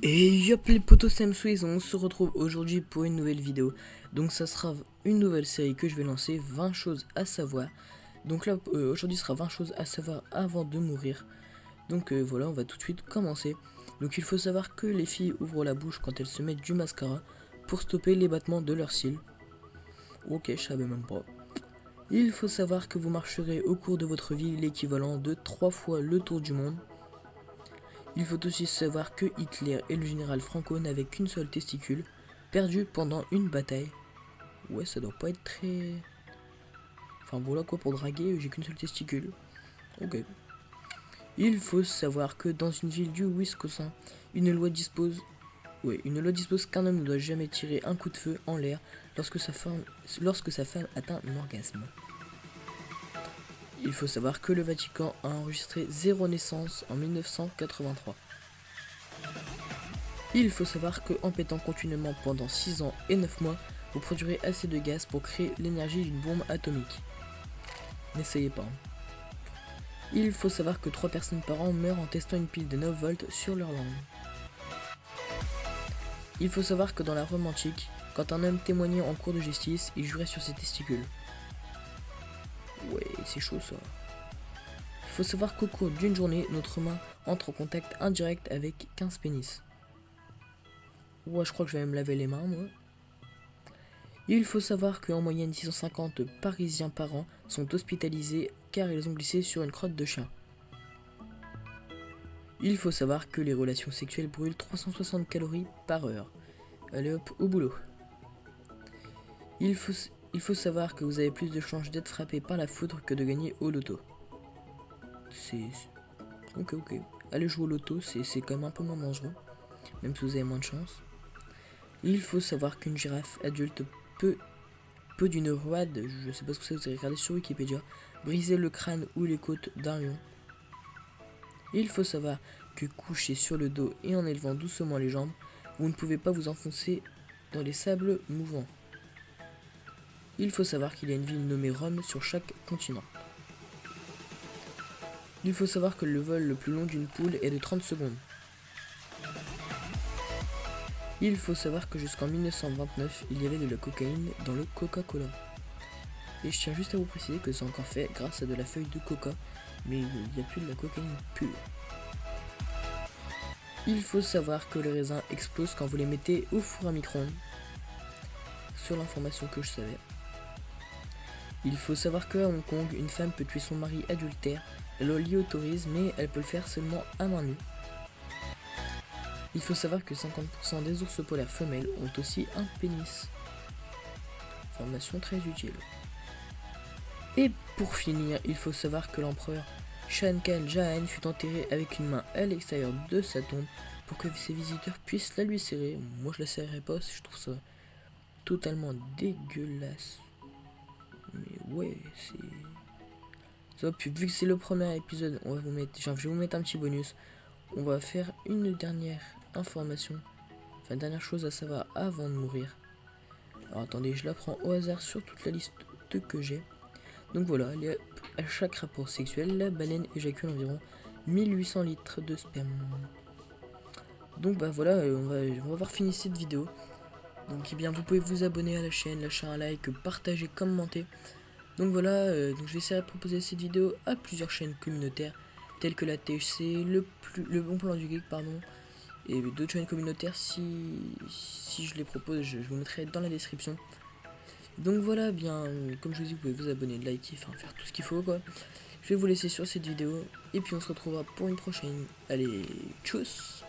Et yop les potos Samswiz, on se retrouve aujourd'hui pour une nouvelle vidéo. Donc ça sera une nouvelle série que je vais lancer, 20 choses à savoir. Donc là aujourd'hui sera 20 choses à savoir avant de mourir. Donc voilà, on va tout de suite commencer. Donc il faut savoir que les filles ouvrent la bouche quand elles se mettent du mascara pour stopper les battements de leurs cils. Ok, je savais même pas. Il faut savoir que vous marcherez au cours de votre vie l'équivalent de 3 fois le tour du monde. Il faut aussi savoir que Hitler et le général Franco n'avaient qu'une seule testicule, perdue pendant une bataille. Ouais, ça doit pas être très... Enfin voilà quoi, pour draguer, j'ai qu'une seule testicule. Ok. Il faut savoir que dans une ville du Wisconsin, une loi dispose qu'un homme ne doit jamais tirer un coup de feu en l'air lorsque sa femme atteint un orgasme. Il faut savoir que le Vatican a enregistré 0 naissance en 1983. Il faut savoir que en pétant continuellement pendant 6 ans et 9 mois, vous produirez assez de gaz pour créer l'énergie d'une bombe atomique. N'essayez pas. Il faut savoir que 3 personnes par an meurent en testant une pile de 9 volts sur leur langue. Il faut savoir que dans la Rome antique, quand un homme témoignait en cour de justice, il jurait sur ses testicules. Ouais, c'est chaud ça. Il faut savoir qu'au cours d'une journée, notre main entre en contact indirect avec 15 pénis. Ouais, je crois que je vais me laver les mains, moi. Il faut savoir qu'en moyenne 650 Parisiens par an sont hospitalisés car ils ont glissé sur une crotte de chien. Il faut savoir que les relations sexuelles brûlent 360 calories par heure. Allez hop, au boulot. Il faut savoir que vous avez plus de chances d'être frappé par la foudre que de gagner au loto. Ok. Allez jouer au loto, c'est quand même un peu moins dangereux, même si vous avez moins de chance. Il faut savoir qu'une girafe adulte peut d'une roide, je sais pas ce que c'est, vous avez regardé sur Wikipédia, briser le crâne ou les côtes d'un lion. Il faut savoir que couché sur le dos et en élevant doucement les jambes, vous ne pouvez pas vous enfoncer dans les sables mouvants. Il faut savoir qu'il y a une ville nommée Rome sur chaque continent. Il faut savoir que le vol le plus long d'une poule est de 30 secondes. Il faut savoir que jusqu'en 1929, il y avait de la cocaïne dans le Coca-Cola. Et je tiens juste à vous préciser que c'est encore fait grâce à de la feuille de coca, mais il n'y a plus de la cocaïne pure. Il faut savoir que les raisins explosent quand vous les mettez au four à micro-ondes. Sur l'information que je savais. Il faut savoir qu'à Hong Kong, une femme peut tuer son mari adultère. La loi l'y autorise, mais elle peut le faire seulement à main nue. Il faut savoir que 50% des ours polaires femelles ont aussi un pénis. Information très utile. Et pour finir, il faut savoir que l'empereur Shankan Jahan fut enterré avec une main à l'extérieur de sa tombe pour que ses visiteurs puissent la lui serrer. Moi je la serrerai pas, je trouve ça totalement dégueulasse. Mais ouais, c'est... Ça, puis vu que c'est le premier épisode, je vais vous mettre un petit bonus. On va faire une dernière information, enfin dernière chose à savoir avant de mourir. Alors attendez, je la prends au hasard sur toute la liste que j'ai. Donc voilà, à chaque rapport sexuel, la baleine éjacule environ 1800 litres de sperme. Donc bah voilà, on va avoir fini cette vidéo. Donc eh bien vous pouvez vous abonner à la chaîne, lâcher un like, partager, commenter. Donc voilà, donc je vais essayer de proposer cette vidéo à plusieurs chaînes communautaires telles que la THC, le bon plan du geek pardon, et d'autres chaînes communautaires si je les propose, je vous mettrai dans la description. Donc voilà, bien, comme je vous dis, vous pouvez vous abonner, liker, enfin faire tout ce qu'il faut quoi. Je vais vous laisser sur cette vidéo, et puis on se retrouvera pour une prochaine. Allez, tchuss!